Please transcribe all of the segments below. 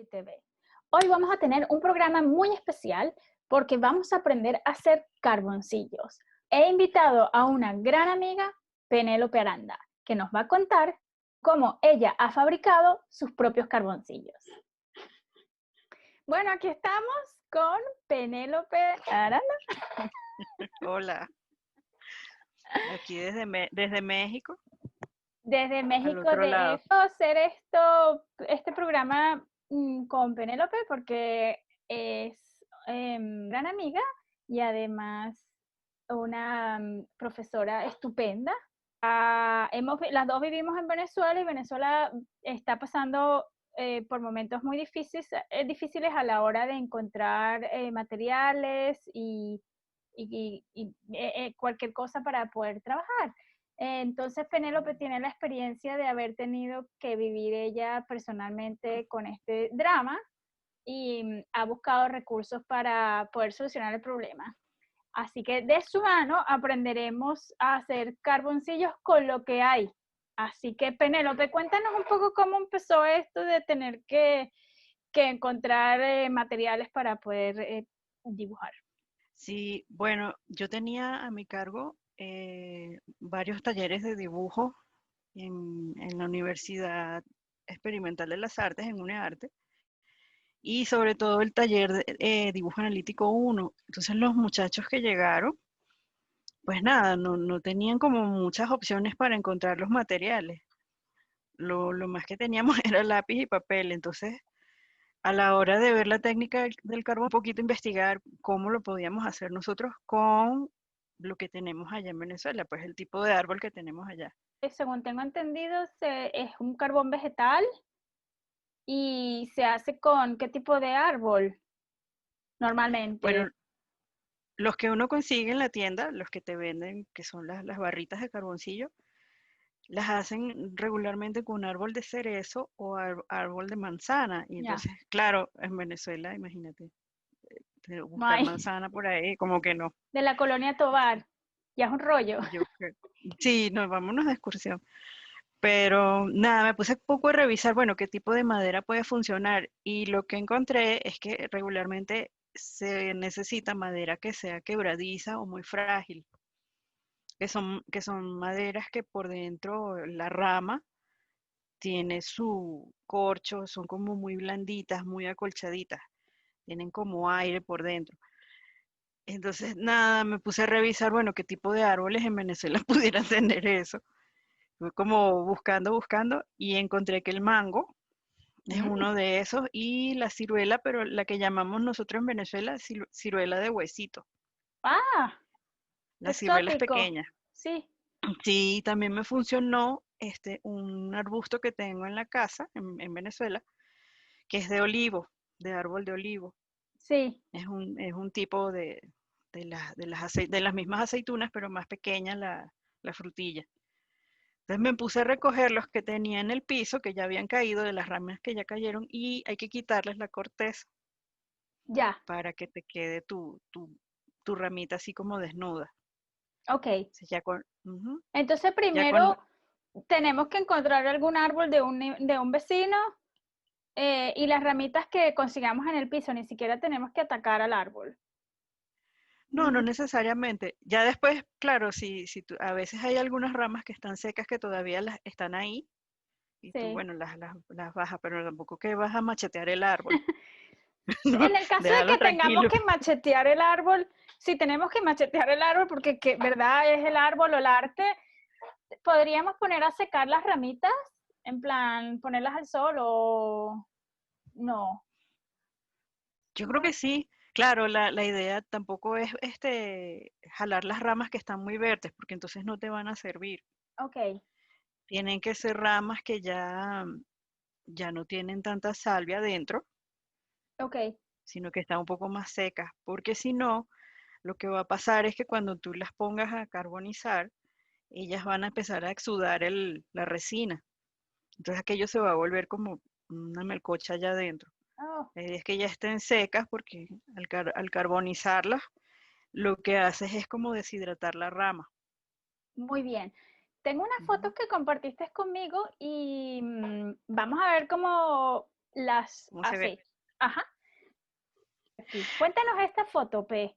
TV. Hoy vamos a tener un programa muy especial porque vamos a aprender a hacer carboncillos. He invitado a una gran amiga, Penélope Aranda, que nos va a contar cómo ella ha fabricado sus propios carboncillos. Bueno, aquí estamos con Penélope Aranda. Hola, aquí desde México, Desde al México, otro de lado. hecho, hacer este programa con Penélope porque es gran amiga y además una profesora estupenda. Las dos vivimos en Venezuela y Venezuela está pasando por momentos muy difíciles a la hora de encontrar materiales y cualquier cosa para poder trabajar. Entonces Penélope tiene la experiencia de haber tenido que vivir ella personalmente con este drama y ha buscado recursos para poder solucionar el problema. Así que de su mano aprenderemos a hacer carboncillos con lo que hay. Así que Penélope, cuéntanos un poco cómo empezó esto de tener que encontrar materiales para poder dibujar. Sí, bueno, yo tenía a mi cargo varios talleres de dibujo en la Universidad Experimental de las Artes, en UNEARTE, y sobre todo el taller de Dibujo Analítico 1. Entonces los muchachos que llegaron, pues nada, no tenían como muchas opciones para encontrar los materiales. Lo más que teníamos era lápiz y papel, entonces a la hora de ver la técnica del carbón, un poquito investigar cómo lo podíamos hacer nosotros con lo que tenemos allá en Venezuela, pues el tipo de árbol que tenemos allá. Según tengo entendido, es un carbón vegetal y se hace con ¿qué tipo de árbol normalmente? Bueno, los que uno consigue en la tienda, los que te venden, que son las barritas de carboncillo, las hacen regularmente con árbol de cerezo o árbol de manzana. Y Ya, entonces, claro, en Venezuela, imagínate, no buscar hay. manzana por ahí, como que no. De la colonia Tovar, ya es un rollo. Yo, sí, nos vámonos de excursión. Pero nada, me puse un poco a revisar, bueno, qué tipo de madera puede funcionar y lo que encontré es que regularmente se necesita madera que sea quebradiza o muy frágil, que son maderas que por dentro la rama tiene su corcho, son como muy blanditas, muy acolchaditas, tienen como aire por dentro. Entonces, nada, me puse a revisar, bueno, qué tipo de árboles en Venezuela pudieran tener eso. Fui como buscando y encontré que el mango es Mm. uno de esos y la ciruela, pero la que llamamos nosotros en Venezuela ciruela de huesito. Ah, qué Las ciruelas exótico. pequeñas. Sí, Sí, también me funcionó un arbusto que tengo en la casa en Venezuela, que es de olivo, de árbol de olivo. sí. Es un tipo de las mismas aceitunas, pero más pequeña la frutilla. Entonces me puse a recoger los que tenía en el piso, que ya habían caído, de las ramas que ya cayeron, y hay que quitarles la corteza Ya, para que te quede tu ramita así como desnuda. ok. Entonces ujú, Entonces ya primero tenemos que encontrar algún árbol de un vecino y las ramitas que consigamos en el piso, ni siquiera tenemos que atacar al árbol. no necesariamente. Ya después, claro, si a veces hay algunas ramas que están secas que todavía están ahí, y tú, Sí. bueno, las bajas, pero tampoco que vas a machetear el árbol. No, En el caso de déjalo que tengamos tranquilo. que machetear el árbol, si tenemos que machetear el árbol porque verdad es el árbol o el arte, podríamos poner a secar las ramitas, en plan ponerlas al sol o no. Yo creo No. que sí. Claro, la idea tampoco es jalar las ramas que están muy verdes, porque entonces no te van a servir. Ok, Tienen que ser ramas que ya no tienen tanta salvia adentro, ok, sino que están un poco más secas, porque si no, lo que va a pasar es que cuando tú las pongas a carbonizar, ellas van a empezar a exudar la resina. Entonces aquello se va a volver como una melcocha allá adentro. oh, La idea es que ya estén secas porque al carbonizarlas, lo que haces es como deshidratar la rama. muy bien. Tengo unas Ujú. fotos que compartiste conmigo y vamos a ver cómo las ¿Cómo se ve? así. Ajá, aquí. Cuéntanos esta foto, P.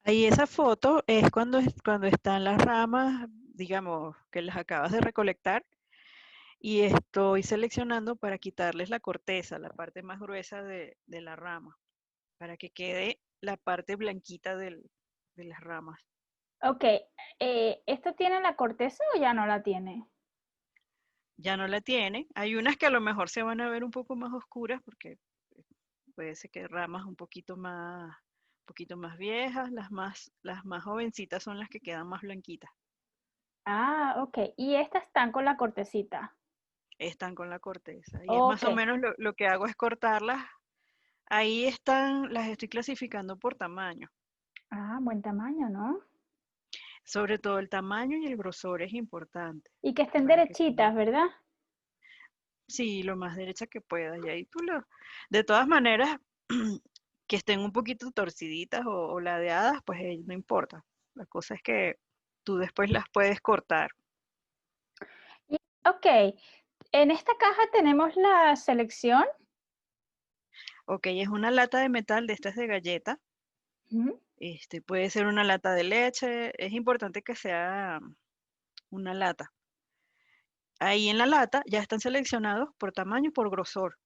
Ahí esa foto es cuando están las ramas, digamos, que las acabas de recolectar y estoy seleccionando para quitarles la corteza, la parte más gruesa de la rama, para que quede la parte blanquita de las ramas. Ok, ¿esto tiene la corteza o ya no la tiene? Ya no la tiene. Hay unas que a lo mejor se van a ver un poco más oscuras porque puede ser que ramas un poquito más viejas, las más jovencitas son las que quedan más blanquitas. Ah, ok. Y estas están con la cortecita. Están con la corteza. Y es más Ok. o menos lo que hago es cortarlas. Ahí están, las estoy clasificando por tamaño. Ah, buen tamaño, ¿no? Sobre todo el tamaño y el grosor es importante Y que estén para que derechitas, ¿verdad? sí, lo más derecha que puedas. Y ahí de todas maneras, que estén un poquito torciditas o ladeadas, pues no importa. La cosa es que tú después las puedes cortar. Ok, en esta caja tenemos la selección. Ok, es una lata de metal de estas de galleta. Ujú. Puede ser una lata de leche. Es importante que sea una lata. Ahí en la lata ya están seleccionados por tamaño y por grosor.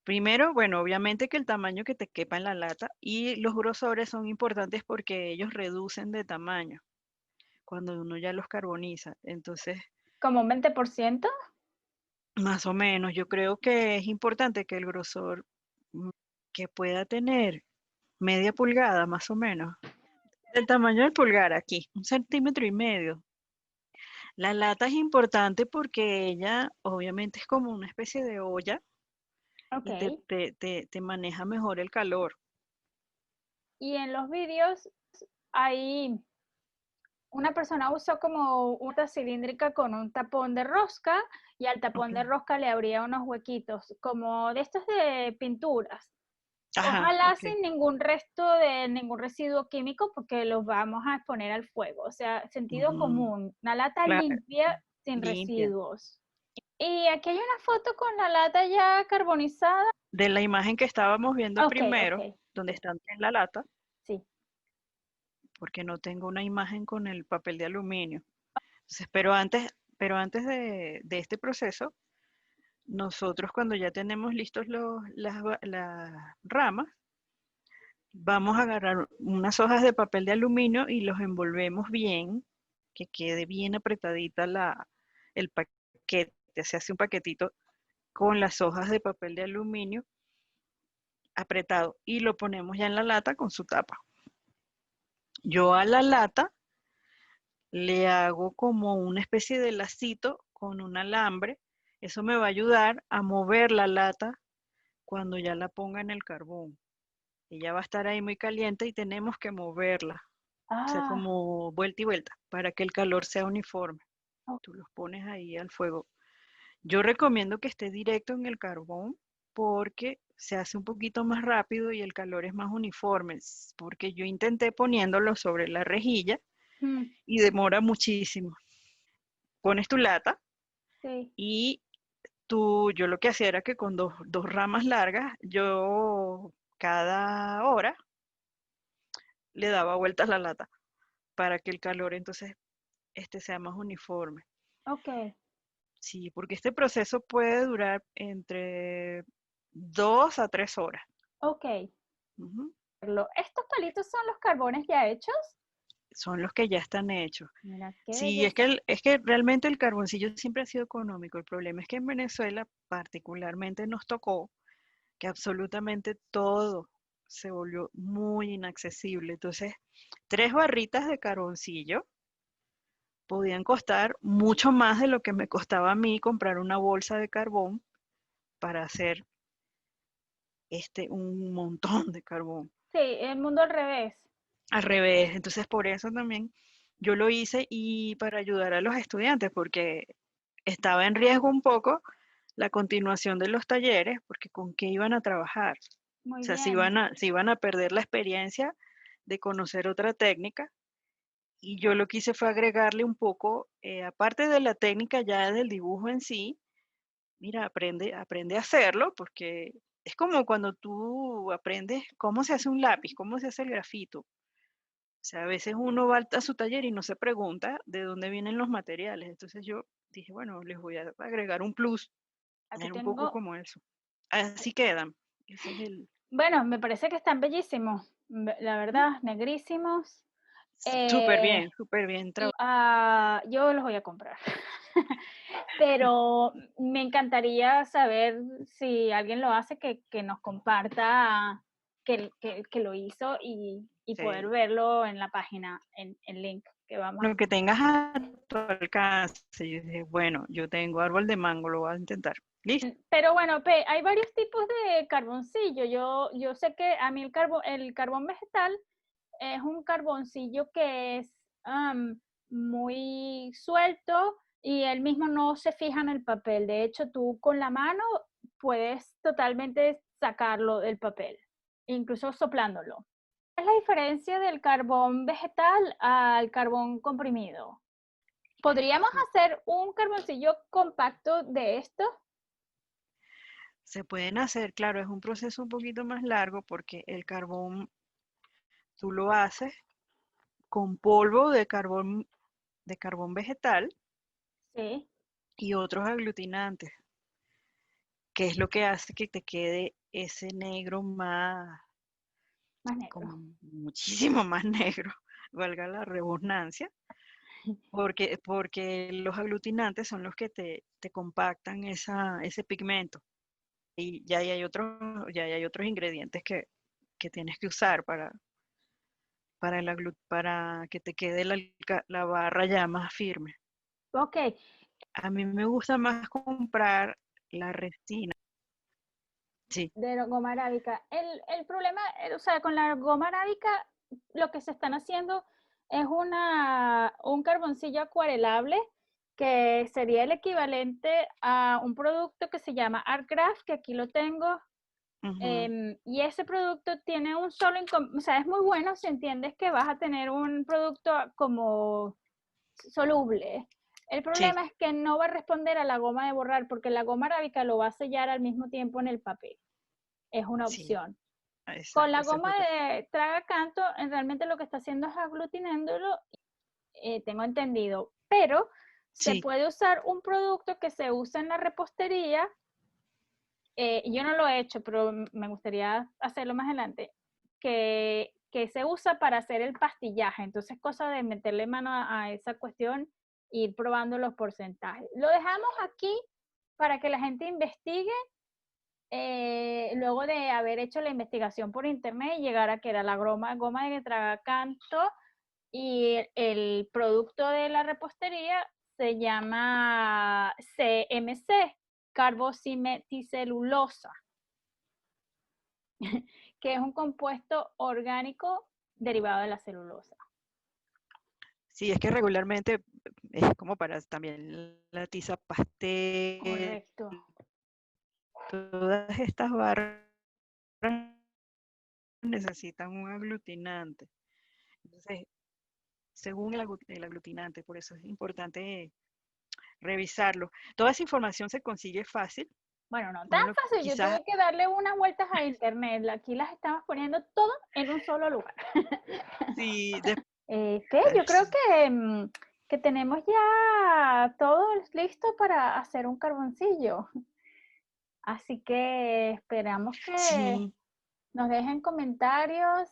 Primero, bueno, obviamente que el tamaño que te quepa en la lata y los grosores son importantes porque ellos reducen de tamaño cuando uno ya los carboniza. Entonces, Como un 20%. más o menos, yo creo que es importante que el grosor mm, que pueda tener media pulgada, más o menos, del tamaño del pulgar aquí, 1,5 centímetros. La lata es importante porque ella obviamente es como una especie de olla Ok. y te maneja mejor el calor. Y en los vídeos hay una persona usó como una cilíndrica con un tapón de rosca y al tapón Ok. de rosca le abría unos huequitos, como de estos de pinturas. Ajá, Ojalá ok. sin ningún resto de ningún residuo químico porque los vamos a exponer al fuego. O sea, sentido Ujú. común, una lata Cla- limpia sin Limpia. residuos. Y aquí hay una foto con la lata ya carbonizada. De la imagen que estábamos viendo Ok, ok, primero, donde están en la lata, sí. porque no tengo una imagen con el papel de aluminio. Entonces, pero antes de este proceso, nosotros cuando ya tenemos listos las ramas, vamos a agarrar unas hojas de papel de aluminio y los envolvemos bien, que quede bien apretadita el paquete. Se hace un paquetito con las hojas de papel de aluminio apretado y lo ponemos ya en la lata con su tapa. Yo a la lata le hago como una especie de lacito con un alambre. Eso me va a ayudar a mover la lata cuando ya la ponga en el carbón. Ella va a estar ahí muy caliente y tenemos que moverla, o sea, Ah, como vuelta y vuelta, para que el calor sea uniforme. oh, Tú los pones ahí al fuego. Yo recomiendo que esté directo en el carbón porque se hace un poquito más rápido y el calor es más uniforme, porque yo intenté poniéndolo sobre la rejilla mm, y demora muchísimo. Pones tu lata sí. y yo lo que hacía era que con dos ramas largas, yo cada hora le daba vueltas la lata para que el calor entonces sea más uniforme. Ok, Sí, porque este proceso puede durar entre 2 a 3 horas. ok. Ujú. ¿Estos palitos son los carbones ya hechos? Son los que ya están hechos. Mira, qué Sí, belleza. es que realmente el carboncillo siempre ha sido económico. El problema es que en Venezuela particularmente nos tocó que absolutamente todo se volvió muy inaccesible. Entonces, 3 barritas de carboncillo podían costar mucho más de lo que me costaba a mí comprar una bolsa de carbón para hacer un montón de carbón. Sí, el mundo al revés. Al revés, entonces por eso también yo lo hice y para ayudar a los estudiantes, porque estaba en riesgo un poco la continuación de los talleres, porque con qué iban a trabajar. O Muy sea, bien. si iban a perder la experiencia de conocer otra técnica. Y yo lo que hice fue agregarle un poco, aparte de la técnica ya del dibujo en sí, mira, aprende a hacerlo, porque es como cuando tú aprendes cómo se hace un lápiz, cómo se hace el grafito. O sea, a veces uno va a su taller y no se pregunta de dónde vienen los materiales. Entonces yo dije, bueno, les voy a agregar un plus, Aquí era un poco tengo, como eso. Así quedan. Ese es el bueno, me parece que están bellísimos, la verdad, negrísimos. Eh, súper bien y trabajado. yo los voy a comprar. Pero me encantaría saber si alguien lo hace, que nos comparta que lo hizo y poder verlo en la página, en link que vamos a. Lo que tengas a tu alcance. Yo dije, bueno, yo tengo árbol de mango, lo voy a intentar. Listo. Pero bueno, hay varios tipos de carboncillo. Yo sé que a mí el carbón vegetal es un carboncillo que es muy suelto y él mismo no se fija en el papel. De hecho, tú con la mano puedes totalmente sacarlo del papel, incluso soplándolo. ¿Cuál es la diferencia del carbón vegetal al carbón comprimido? ¿Podríamos hacer un carboncillo compacto de esto? Se pueden hacer, claro, es un proceso un poquito más largo porque el carbón tú lo haces con polvo de carbón vegetal Sí, y otros aglutinantes, que es lo que hace que te quede ese negro más, más negro. como muchísimo más negro, valga la redundancia, porque los aglutinantes son los que te compactan ese pigmento. Y ya hay otros ingredientes que tienes que usar para que te quede la barra ya más firme. Ok, A mí me gusta más comprar la resina. Sí. de la goma arábica. El problema, o sea, con la goma arábica, lo que se están haciendo es un carboncillo acuarelable, que sería el equivalente a un producto que se llama Artgraph, que aquí lo tengo. Ujú, Y ese producto tiene un solo, o sea, es muy bueno si entiendes que vas a tener un producto como soluble. El sí, problema es que no va a responder a la goma de borrar, porque la goma arábica lo va a sellar al mismo tiempo en el papel. Es una sí, opción. Con exacto, la ese es goma otro. de traga canto, realmente lo que está haciendo es aglutinándolo, tengo entendido, pero se Sí, puede usar un producto que se usa en la repostería. Yo no lo he hecho, pero me gustaría hacerlo más adelante, que se usa para hacer el pastillaje. Entonces, cosa de meterle mano a esa cuestión e ir probando los porcentajes. Lo dejamos aquí para que la gente investigue, luego de haber hecho la investigación por internet y llegar a que era la goma de tragacanto, y el producto de la repostería se llama CMC, carbocimeticelulosa, que es un compuesto orgánico derivado de la celulosa. sí, es que regularmente es como para también la tiza pastel, Correcto. todas estas barras necesitan un aglutinante. Entonces, según el aglutinante, por eso es importante revisarlo. Toda esa información se consigue fácil. Bueno, no tan Uno fácil, yo quizás, tuve que darle unas vueltas a internet, aquí las estamos poniendo todo en un solo lugar. si ¿Qué? Yo creo después, que tenemos ya todo listo para hacer un carboncillo. Así que esperamos que sí, nos dejen comentarios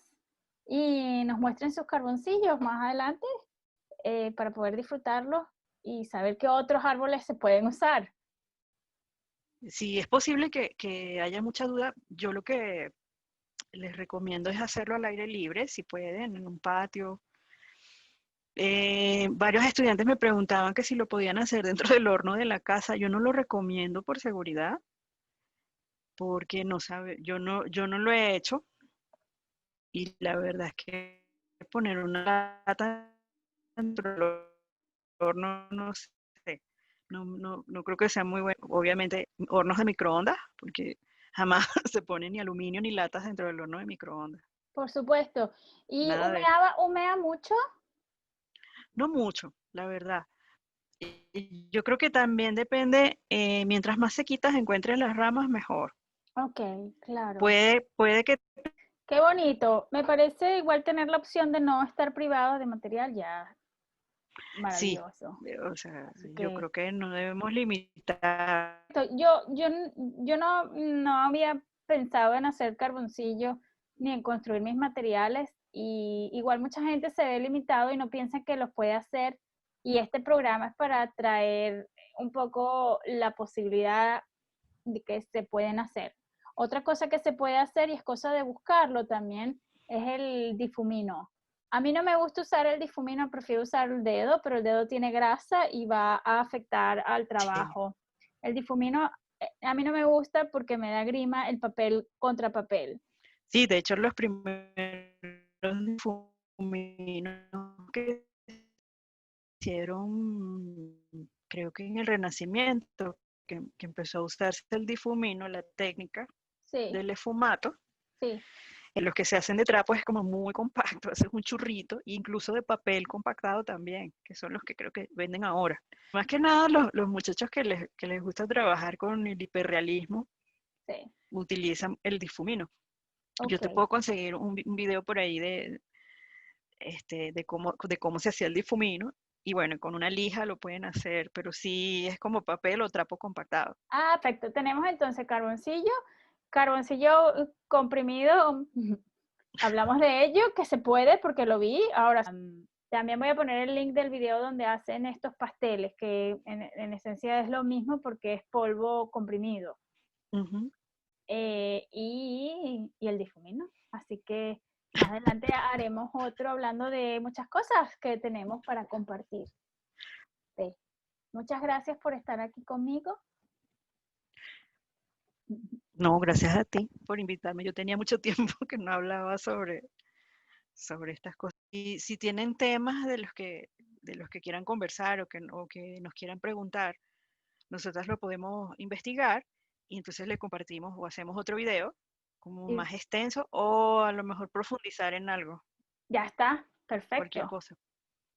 y nos muestren sus carboncillos más adelante, para poder disfrutarlos y saber qué otros árboles se pueden usar. si es posible que haya mucha duda, yo lo que les recomiendo es hacerlo al aire libre, si pueden, en un patio. Varios estudiantes me preguntaban que si lo podían hacer dentro del horno de la casa. Yo no lo recomiendo por seguridad, porque no sabe, yo no lo he hecho y la verdad es que poner una lata dentro del horno, no sé, no creo que sea muy bueno. Obviamente, hornos de microondas, porque jamás se pone ni aluminio ni latas dentro del horno de microondas. Por supuesto. ¿Y Nada de eso. humea mucho? No mucho, la verdad. Y yo creo que también depende, mientras más sequitas encuentres las ramas, mejor. Ok, claro. Puede que Qué bonito. Me parece igual tener la opción de no estar privado de material, ya sí, maravilloso. o sea, Así yo que creo que no debemos limitar. yo no había pensado en hacer carboncillo ni en construir mis materiales y igual mucha gente se ve limitado y no piensa que los puede hacer y este programa es para traer un poco la posibilidad de que se pueden hacer. Otra cosa que se puede hacer y es cosa de buscarlo también es el difumino. A mí no me gusta usar el difumino, prefiero usar el dedo, pero el dedo tiene grasa y va a afectar al Sí, trabajo. El difumino a mí no me gusta porque me da grima el papel contra papel. sí, de hecho los primeros difuminos que hicieron, creo que en el Renacimiento, que empezó a usarse el difumino, la técnica Sí, del esfumato, sí. en los que se hacen de trapo es como muy compacto, haces un churrito, incluso de papel compactado también, que son los que creo que venden ahora. Más que nada los muchachos que les gusta trabajar con el hiperrealismo Sí, utilizan el difumino. Yo ok. te puedo conseguir un video por ahí de cómo se hacía el difumino. Y bueno, con una lija lo pueden hacer, pero sí es como papel o trapo compactado. Ah, perfecto. Tenemos entonces carboncillo comprimido. Hablamos de ello, que se puede porque lo vi. Ahora, también voy a poner el link del video donde hacen estos pasteles, que en esencia es lo mismo porque es polvo comprimido. Ujú. Y el difumino. Así que más adelante haremos otro hablando de muchas cosas que tenemos para compartir. Sí. Muchas gracias por estar aquí conmigo. No, gracias a ti por invitarme. Yo tenía mucho tiempo que no hablaba sobre estas cosas. Y si tienen temas de los que quieran conversar o que nos quieran preguntar, nosotras lo podemos investigar y entonces le compartimos o hacemos otro video como Y más extenso o a lo mejor profundizar en algo, ya está, cualquier perfecto. cosa.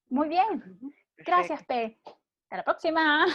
Muy bien. Ujú. Gracias, Perfecto. P. Hasta la próxima.